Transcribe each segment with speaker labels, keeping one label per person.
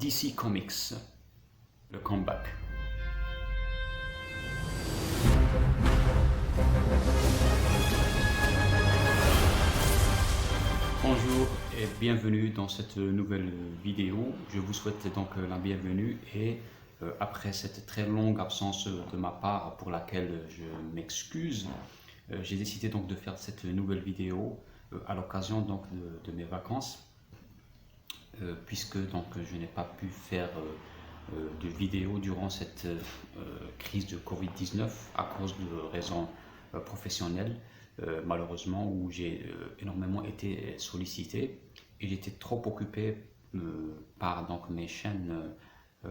Speaker 1: DC Comics, le comeback. Bonjour et bienvenue dans cette nouvelle vidéo. Je vous souhaite donc la bienvenue et après cette très longue absence de ma part pour laquelle je m'excuse, j'ai décidé donc de faire cette nouvelle vidéo à l'occasion donc de mes vacances puisque donc je n'ai pas pu faire de vidéo durant cette crise de Covid-19 à cause de raisons professionnelles. Malheureusement, où j'ai énormément été sollicité et j'étais trop occupé par donc mes chaînes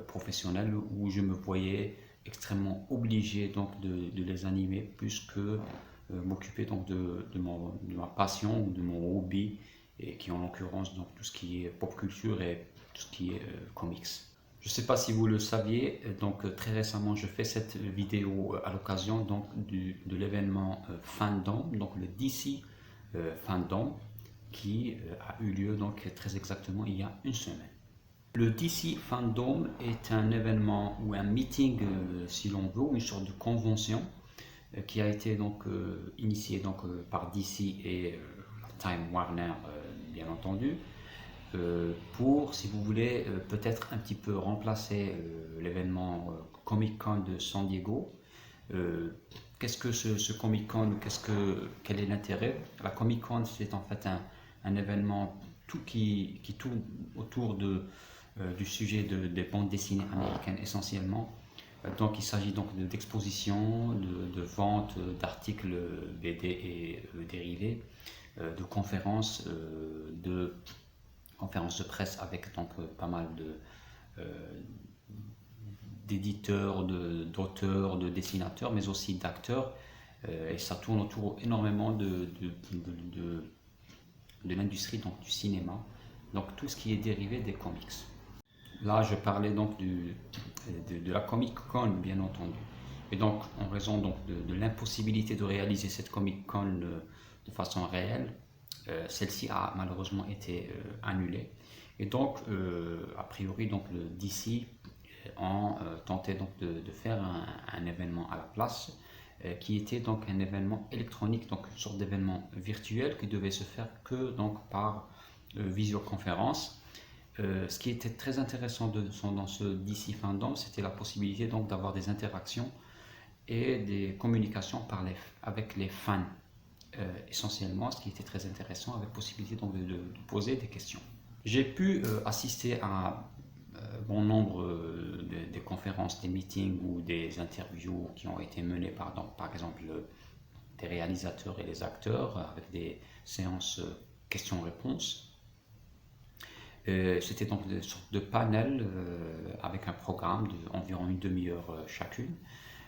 Speaker 1: professionnelles où je me voyais extrêmement obligé donc de les animer plus que m'occuper donc de ma passion ou de mon hobby, et qui en l'occurrence donc tout ce qui est pop culture et tout ce qui est comics. Je ne sais pas si vous le saviez, donc très récemment je fais cette vidéo à l'occasion donc de l'événement Fandom, donc le DC Fandom, qui a eu lieu donc très exactement il y a une semaine. Le DC Fandom est un événement ou un meeting si l'on veut, ou une sorte de convention qui a été donc initié donc par DC et Time Warner bien entendu. Pour, si vous voulez, peut-être un petit peu remplacer l'événement Comic Con de San Diego. Qu'est-ce que ce Comic Con, quel est l'intérêt? La Comic Con, c'est en fait un événement qui tourne autour du sujet des bandes dessinées américaines essentiellement. Donc il s'agit donc d'expositions, de ventes d'articles BD et dérivés, de conférences, de presse avec donc pas mal d'éditeurs, d'auteurs, de dessinateurs, mais aussi d'acteurs, et ça tourne autour énormément de l'industrie donc du cinéma, donc tout ce qui est dérivé des comics. Là, je parlais donc de la Comic Con, bien entendu. Et donc, en raison donc de l'impossibilité de réaliser cette Comic Con de façon réelle, celle-ci a malheureusement été annulée. Et donc, a priori, donc, le DC ont tenté donc de faire un événement à la place, qui était donc un événement électronique, donc une sorte d'événement virtuel qui devait se faire que donc par visioconférence. Ce qui était très intéressant dans ce DC Fandom, c'était la possibilité donc d'avoir des interactions et des communications avec les fans, essentiellement, ce qui était très intéressant, avec possibilité donc de poser des questions. J'ai pu assister à bon nombre des conférences, des meetings ou des interviews qui ont été menées par exemple des réalisateurs et des acteurs, avec des séances questions-réponses. C'était donc une sorte de panel avec un programme d'environ une demi-heure chacune,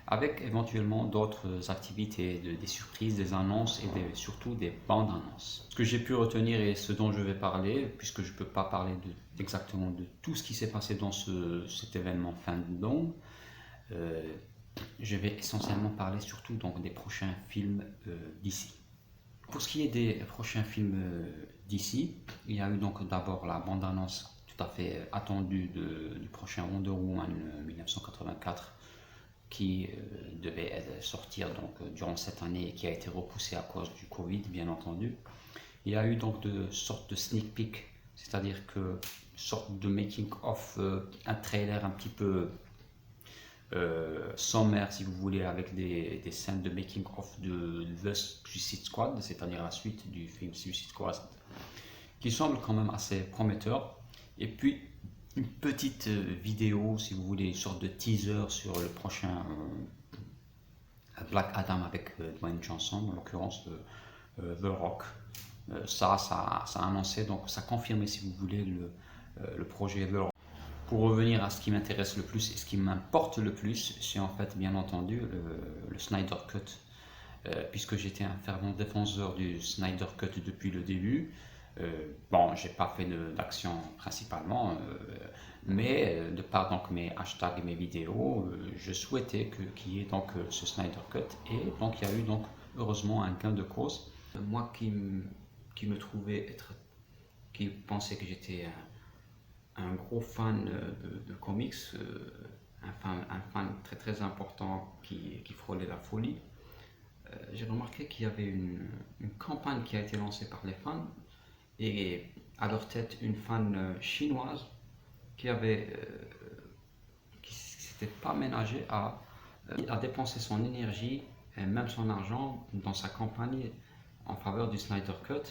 Speaker 1: avec éventuellement d'autres activités, des surprises, des annonces et surtout des bandes annonces. Ce que j'ai pu retenir et ce dont je vais parler, puisque je ne peux pas parler exactement de tout ce qui s'est passé dans cet événement Fandom, je vais essentiellement parler surtout donc des prochains films d'ici. Pour ce qui est des prochains films d'ici, il y a eu donc d'abord la bande-annonce tout à fait attendue du prochain Wonder Woman 1984, qui devait sortir donc durant cette année et qui a été repoussé à cause du Covid, bien entendu. Il y a eu donc de sortes de sneak peek, c'est-à-dire que une sorte de making of, un trailer un petit peu sommaire si vous voulez, avec des scènes de making of de The Suicide Squad, c'est-à-dire la suite du film Suicide Squad, qui semble quand même assez prometteur. Et puis une petite vidéo, si vous voulez, une sorte de teaser sur le prochain Black Adam avec Dwayne Johnson, en l'occurrence The Rock. Ça annonçait, donc ça confirmait si vous voulez le projet The Rock. Pour revenir à ce qui m'intéresse le plus et ce qui m'importe le plus, c'est en fait bien entendu le Snyder Cut, puisque j'étais un fervent défenseur du Snyder Cut depuis le début. Bon, j'ai pas fait d'action principalement, mais de par donc mes hashtags et mes vidéos, je souhaitais qu'il y ait donc ce Snyder Cut, et donc il y a eu donc heureusement un gain de cause. Moi qui me trouvais qui pensais que j'étais un gros fan de comics, un fan très très important qui frôlait la folie, j'ai remarqué qu'il y avait une campagne qui a été lancée par les fans et à leur tête une fan chinoise qui qui s'était pas ménagée à dépenser son énergie et même son argent dans sa campagne en faveur du Snyder Cut.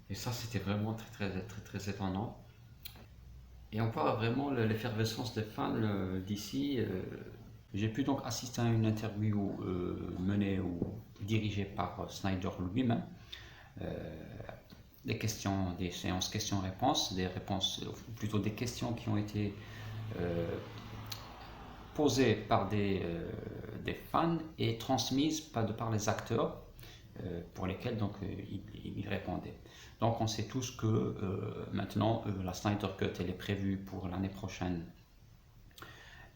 Speaker 1: Et ça, c'était vraiment très étonnant. Et on voit vraiment l'effervescence des fans d'ici. J'ai pu donc assister à une interview menée ou dirigée par Snyder lui-même. Des séances questions-réponses, plutôt des questions qui ont été posées par des fans et transmises par les acteurs pour lesquels donc, il répondait. Donc on sait tous que maintenant la Snyder Cut elle est prévue pour l'année prochaine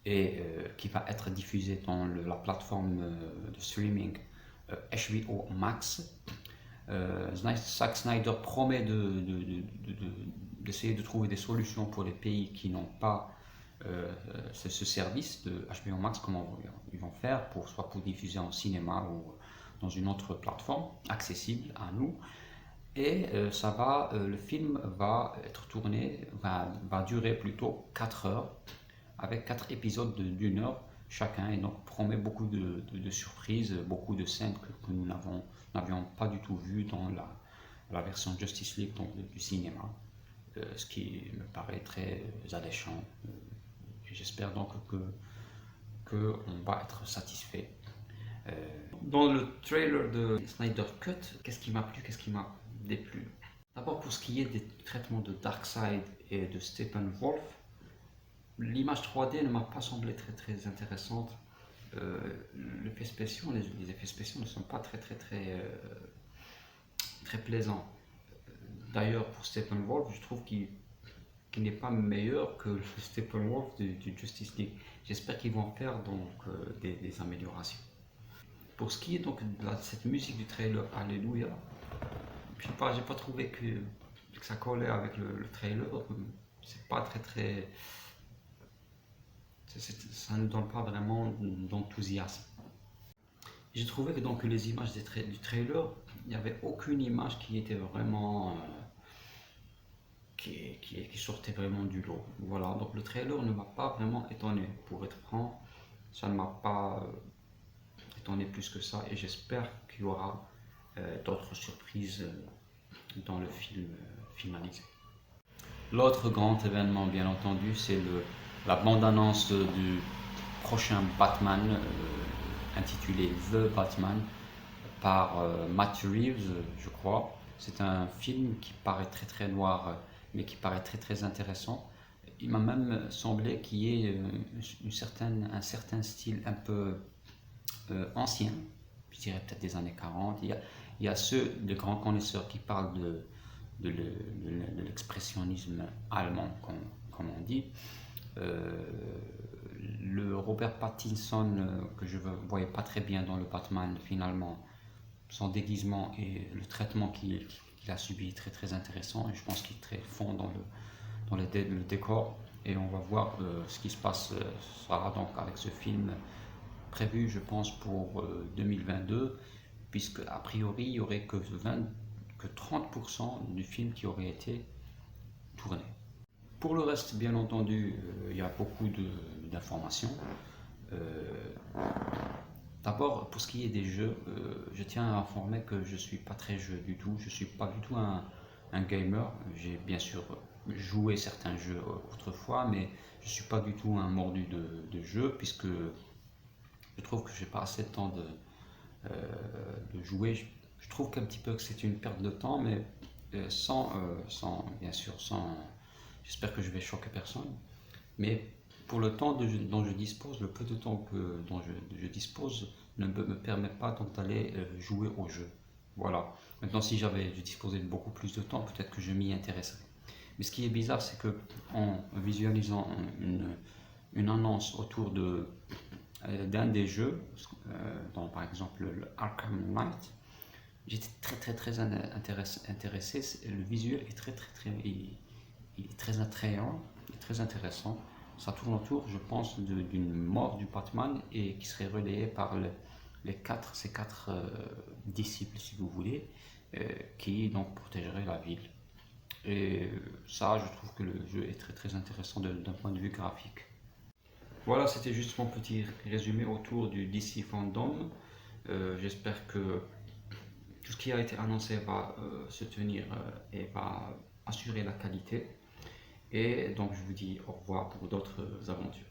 Speaker 1: et qui va être diffusée dans la plateforme de streaming HBO Max. Zack Snyder promet d'essayer de trouver des solutions pour les pays qui n'ont pas ce service de HBO Max, comment ils vont faire soit pour diffuser en cinéma ou dans une autre plateforme accessible à nous. Et le film va être tourné, va durer plutôt 4 heures, avec 4 épisodes d'une heure chacun, et donc promet beaucoup de surprises, beaucoup de scènes que nous n'avions pas du tout vues dans la version Justice League donc, du cinéma, ce qui me paraît très alléchant. J'espère donc qu'on va être satisfait. Dans le trailer de Snyder Cut, qu'est-ce qui m'a plu, qu'est-ce qui m'a déplu? D'abord pour ce qui est des traitements de Darkseid et de Steppenwolf, l'image 3D ne m'a pas semblé très intéressante. Les effets spéciaux ne sont pas très plaisants. D'ailleurs pour Steppenwolf, je trouve qu'il n'est pas meilleur que le Steppenwolf du Justice League. J'espère qu'ils vont faire donc des améliorations. Pour ce qui est donc de cette musique du trailer Alléluia, j'ai pas trouvé que ça collait avec le trailer. C'est pas ça ne donne pas vraiment d'enthousiasme. J'ai trouvé que donc les images du trailer, il n'y avait aucune image qui était vraiment qui sortait vraiment du lot. Voilà, donc le trailer ne m'a pas vraiment étonné. Pour être franc, ça ne m'a pas étonné plus que ça, et j'espère qu'il y aura d'autres surprises dans le film finalisé. L'autre grand événement, bien entendu, c'est la bande-annonce du prochain Batman, intitulé The Batman, par Matt Reeves, je crois. C'est un film qui paraît très noir, mais qui paraît très intéressant. Il m'a même semblé qu'il y ait un certain style un peu ancien, je dirais peut-être des années 40. Il y a ceux, de grands connaisseurs, qui parlent de l'expressionnisme allemand, comme on dit. Le Robert Pattinson, que je ne voyais pas très bien dans le Batman, finalement, son déguisement et le traitement qu'il a subi est très intéressant, et je pense qu'il est très fond dans le décor, et on va voir ce qui se passe donc avec ce film prévu, je pense, pour 2022, puisque a priori il n'y aurait que 30% du film qui aurait été tourné. Pour le reste, bien entendu, il y a beaucoup d'informations. D'abord, pour ce qui est des jeux, je tiens à informer que je ne suis pas très jeu du tout. Je ne suis pas du tout un gamer. J'ai bien sûr joué certains jeux autrefois, mais je ne suis pas du tout un mordu de jeu, puisque je trouve que je n'ai pas assez de temps de jouer. Je trouve qu'un petit peu que c'est une perte de temps, mais bien sûr, j'espère que je vais choquer personne. Mais pour le temps dont je dispose, le peu de temps dont je dispose ne me permet pas donc d'aller jouer au jeu. Voilà. Maintenant, si je disposais de beaucoup plus de temps, peut-être que je m'y intéresserais. Mais ce qui est bizarre, c'est que en visualisant une annonce autour d'un des jeux, par exemple le Arkham Knight, j'étais très intéressé. Le visuel est il est très attrayant, très intéressant. Ça tourne autour, je pense, d'une mort du Batman et qui serait relayée par ces quatre disciples, si vous voulez, qui donc protégeraient la ville. Et ça, je trouve que le jeu est très très intéressant d'un point de vue graphique. Voilà, c'était juste mon petit résumé autour du DC Fandom. J'espère que tout ce qui a été annoncé va se tenir et va assurer la qualité. Et donc je vous dis au revoir pour d'autres aventures.